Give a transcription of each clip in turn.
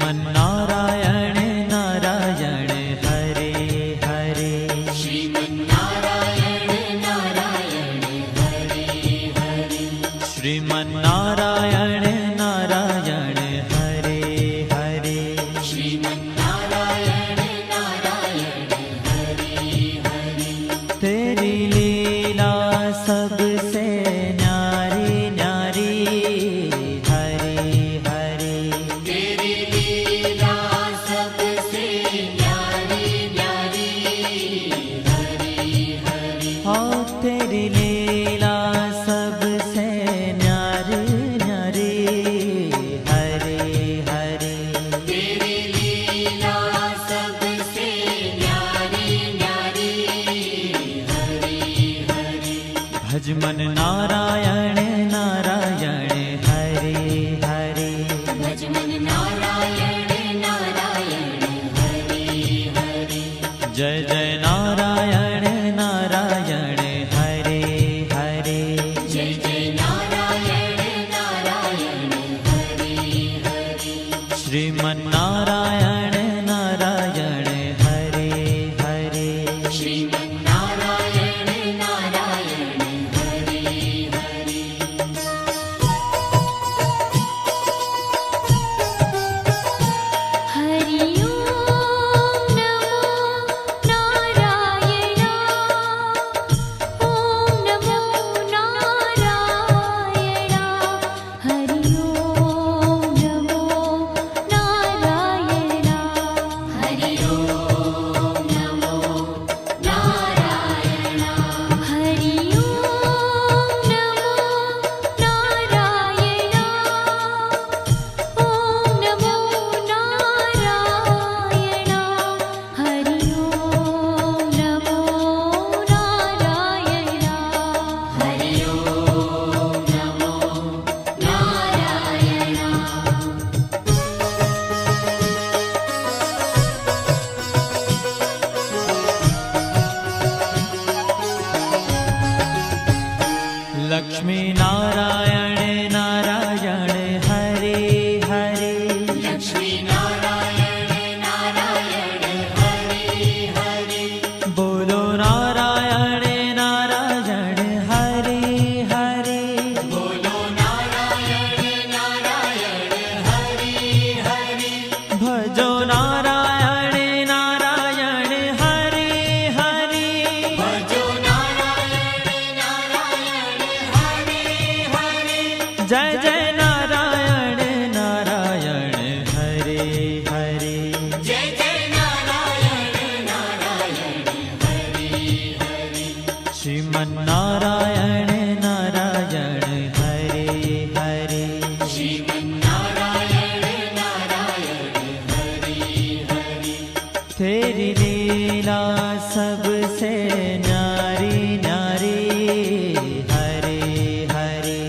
श्रीमन्नारायण नारायण हरे हरे। श्रीमन्नारायण नारायण हरे हरे। श्रीमन्नारायण नारायण हरे हरे। श्रीमन्नारायण नारायण हरे हरे। तेरी लीला सबसे न्यारी न्यारी हरे हरे। तेरी लीला सबसे न्यारी न्यारी हरे हरे। हो तेरी लीला सबसे न्यारी न्यारी हरे हरे। तेरी लीला सबसे न्यारी न्यारी हरे हरे। भज मन नारायण नारायण हरे हरे। भज मन नारायण नारायण हरे हरे। जय जय नारायण नारायण हरे हरे। जय जय नारायण नारायण हरे हरे। श्रीमन्नारायण नारायण हरे हरे। श्रीमन्नारायण नारायण हरे हरे। हरि ओम नमो नारायण। ओम नमो नारायण। हरि ओम नमो नारायण। हरि ओम नमो नारायण। हरि ओम नमो नारायण। ओम नमो नारायण। हरि ओम नमो नारायण। हरि ओम नमो नारायण। लक्ष्मी नारायण नारायण हरे हरे। लक्ष्मी नारायण नारायण हरे हरे। बोलो नारायण नारायण हरे हरे। बोलो नारायण नारायण हरे हरे। भजो नारायण नारायण हरे हरे। भजो नारायण नारायण हरे हरे। जय जय नारायण नारायण हरे हरे। जय जय नारायण नारायण हरे हरे। श्रीमन्नारायण नारायण हरे हरे। श्रीमन्नारायण नारायण हरे हरे। तेरी लीला सबसे न्यारी न्यारी हरे हरे।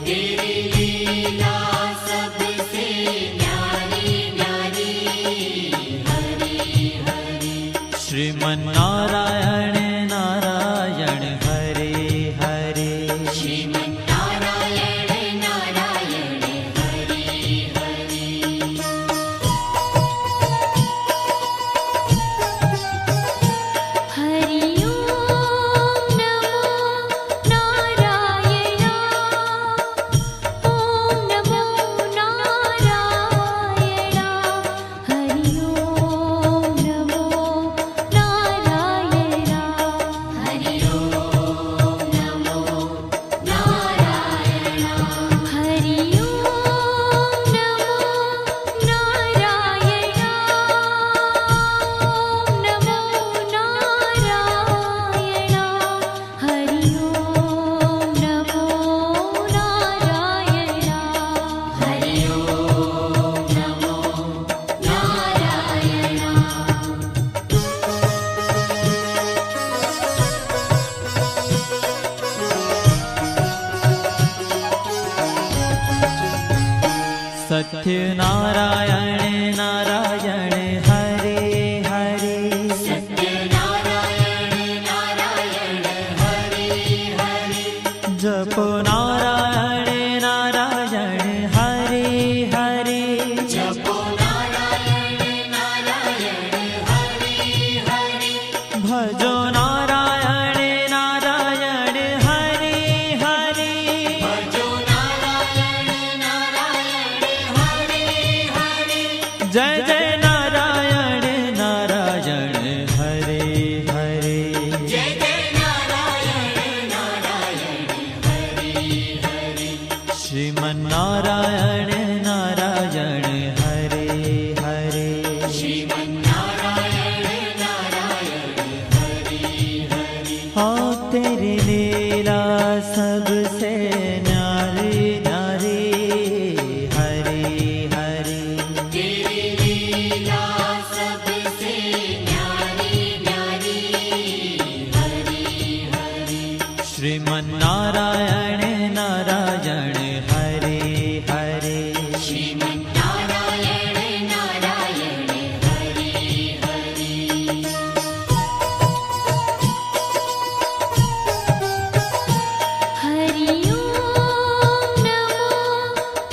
तेरी लीला सबसे न्यारी न्यारी हरे हरे। श्रीमन्नारायण नारायण हरे हरे। श्रीमन्नारायण नारायण हरे हरे। हरि ओम नमो नारायण। ओम नमो नारायण। हरि ओम नमो नारायण। भजो नारायण नारायण हरे हरे भजो नारायण नारायण हरे हरे जय जय नारायण नारायण हरे हरे जय जय नारायण नारायण हरे हरे श्रीमन्नारायण नारायण हरे हरे श्रीमन्नारायण नारायण हरे हरे हाँ तेरी लीला सबसे न्यारी न्यारी हरे हरे तेरी लीला सबसे न्यारी न्यारी हरे हरे श्रीमन्नारायण नारायण हरे हरे श्रीमन्नारायण नारायण हरे हरे हरि ओम नमो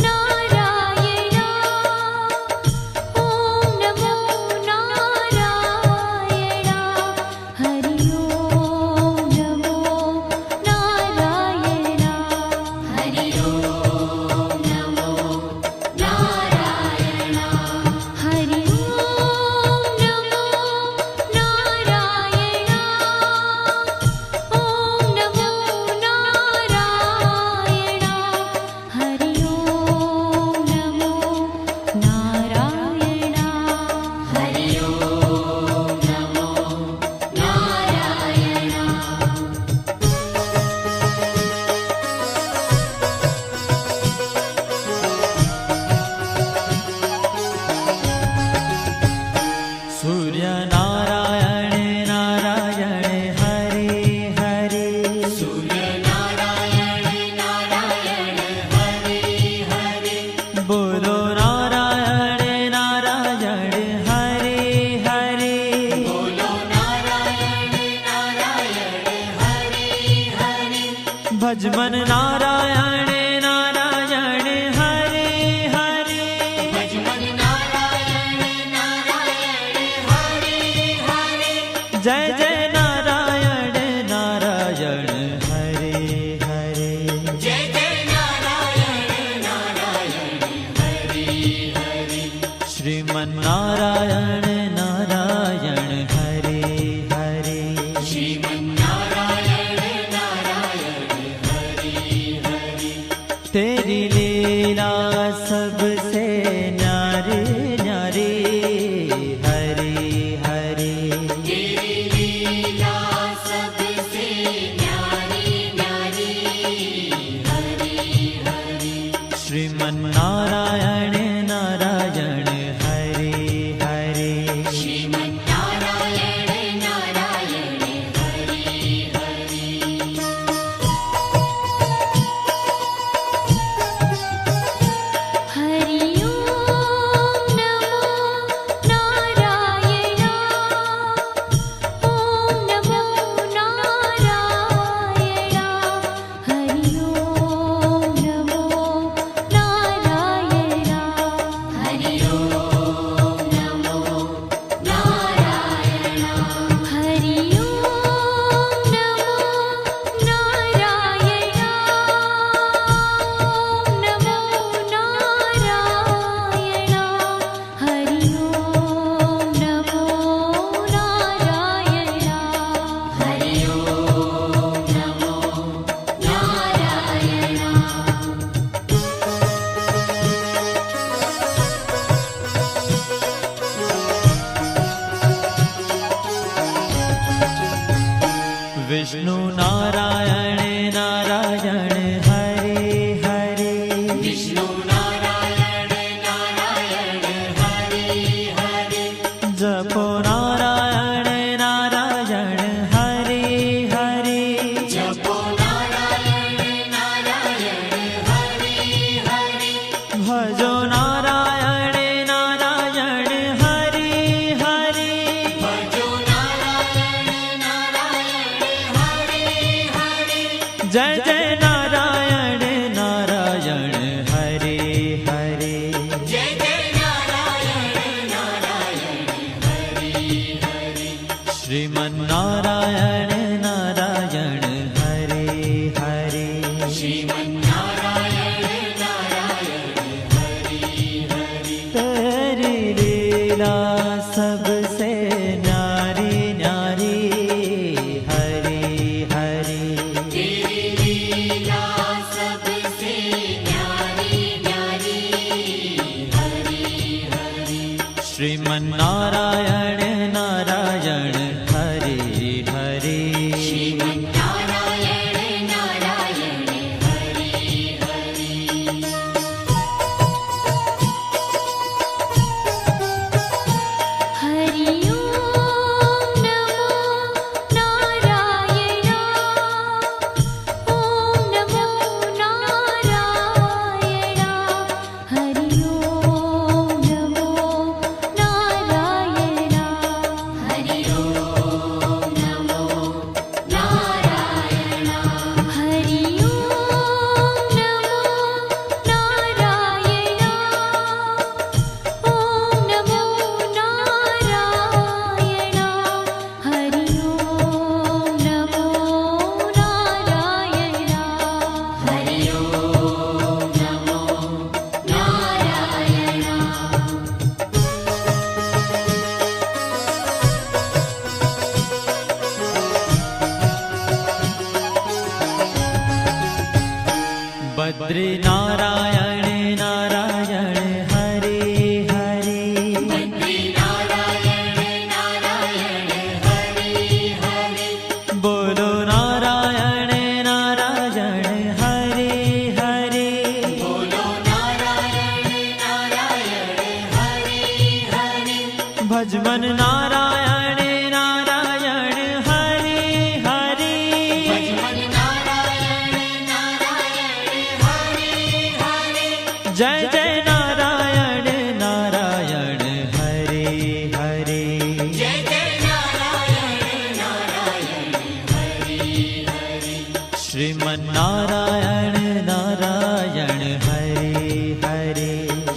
नारायण ओम नमो नारायण हरि ओम नमो नारायण हरि ओम नमो नारायण हरि ओम नमो नारायण ओम नमो नारायण हरि ओम नमो नारायण हरि ओम नमो नारायण सूर्य नारायण नारायण हरे हरे सूर्य नारायण नारायण हरे हरे बोलो नारायण नारायण हरे हरे बोलो नारायण नारायण हरे हरे भजमन नारायण नारायण हरे हरे भजमन नारायण नारायण हरे हरे जय जय नारायण नारायण हरे हरे जय जय नारायण नारायण हरे हरे श्रीमन्नारायण नारायण हरे हरे श्रीमन्नारायण नारायण हरे हरे तेरी लीला सबसे न्यारी न्यारी हरे हरे तेरी लीला सबसे न्यारी न्यारी हरे हरे श्रीमन्नारायण नारायण हरे हरे श्रीमन्नारायण नारायण हरे हरे हरि ओम नमो नारायण ओम नमो नारायण हरि ओम नमो नारायण हरि ओम नमो नारायण हरि ओम नमो नारायण ओम नमो नारायण हरि ओम नमो नारायण हरि ओम नमो नारायण विष्णु नारायण नारायण हरे हरे विष्णु नारायण नारायण हरे हरे जपो नारायण नारायण हरे हरे जपो नारायण नारायण हरे हरे भजो नारायण नारायण हरे हरे भजो नारायण नारायण हरे हरे जय जय नारायण नारायण हरे हरे जय जय नारायण नारायण हरे हरे श्रीमन्नारायण नारायण हरे हरे श्रीमन्नारायण नारायण हरि हरि तेरी लीला सबसे न्यारी न्यारी हरे हरे तेरी लीला सबसे न्यारी न्यारी हरि हरि श्रीमन्नारायण नारायण हरे हरे श्रीमन्नारायण नारायण हरि हरि हरि ओम नमो नारायण ओम नमो नारायण हरि ओम नमो नारायण हरि ओम नमो नारायण हरि ओम नमो नारायण ओम नमो नारायण हरि ओम नमो नारायण हरि ओम नमो नारायण बद्री नारायण नारायण हरे हरे बद्री नारायण नारायण हरि हरि बोलो नारायण नारायण हरे हरे बोलो नारायण नारायण हरि हरि भजमन नारायण नारायण हरे हरे भजमन नारायण नारायण हरि हरि जय जय नारायण नारायण हरे हरे जय जय नारायण नारायण हरि हरि श्रीमन्नारायण नारायण हरे हरे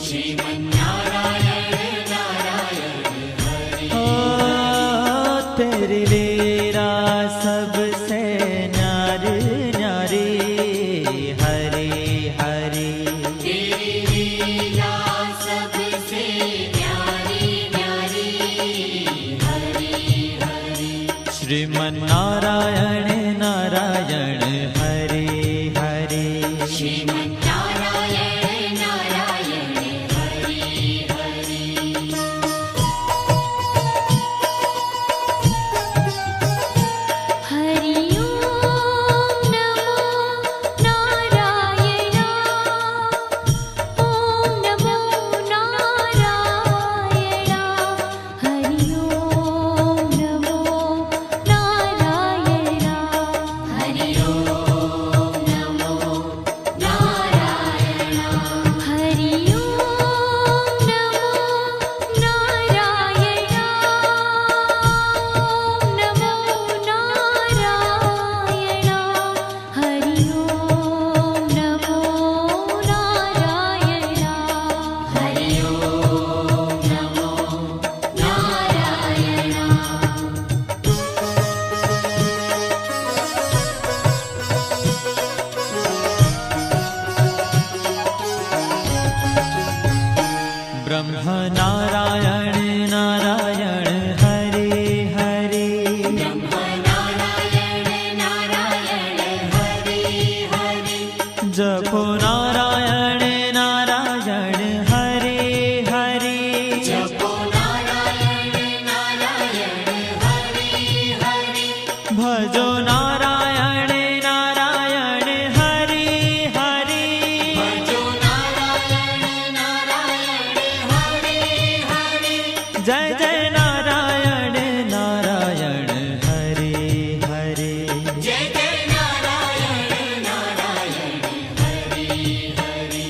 श्रीमन्नारायण नारायण हरि ओ तेरी लीला सबसे न्यारी न्यारी हरे हरे तेरी लीला सबसे न्यारी न्यारी हरि हरि श्रीमन्नारायण नारायण हरे हरे श्रीमन्नारायण नारायण हरि हरि हरि ओम नमो नारायण ओम नमो नारायण हरि ओम नमो नारायण हरि ओम नमो नारायण हरि ओम नमो नारायण ओम नमो नारायण हरि ओम नमो नारायण हरि ओम नमो नारायण ब्रह्म नारायण नारायण हरे हरे ब्रह्म नारायण नारायण हरि हरि जपो नारायण नारायण हरे हरे जपो नारायण नारायण हरि हरि भजो नारायण नारायण हरे हरे भजो नारायण नारायण हरि हरि जय जय नारायण नारायण हरे हरे जय जय नारायण नारायण हरि हरि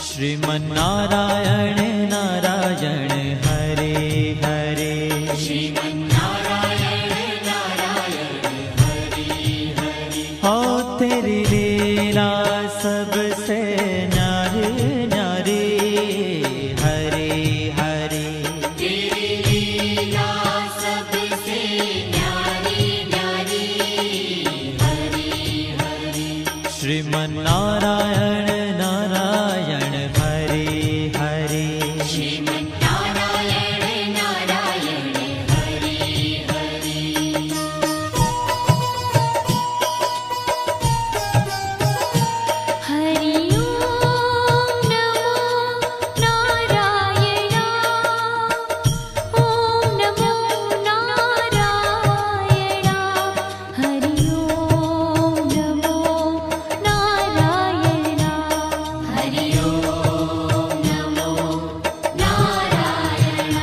श्रीमन्नारायण नारायण हरे हरे श्रीमन्नारायण नारायण हरि श्रीमन्नारायण नारायण हरे हरे श्रीमन्नारायण नारायण हरि हरि हरि ओम नमो नारायण ओम नमो नारायण हरि ओम नमो नारायण हरि ओम नमो नारायण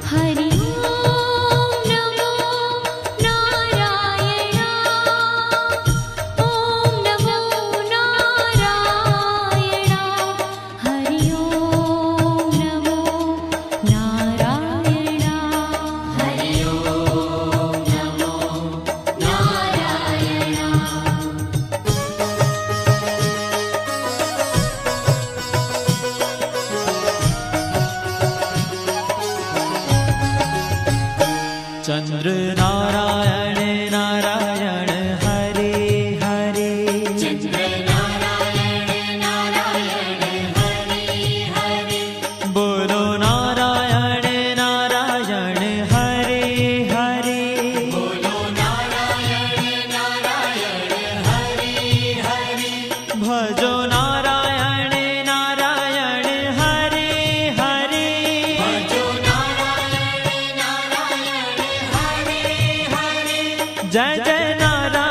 हरि ओम नमो नारायण ओम नमो नारायण हरि ओम नमो नारायण हरि ओम नमो नारायण चंद्र नारायण नारायण हरे हरे चंद्र नारायण नारायण हरि हरि बोलो नारायण नारायण हरे हरे बोलो नारायण नारायण हरि हरि भजो नारायण नारायण हरे हरे भजो नारायण नारायण हरि हरि जय जय नारायण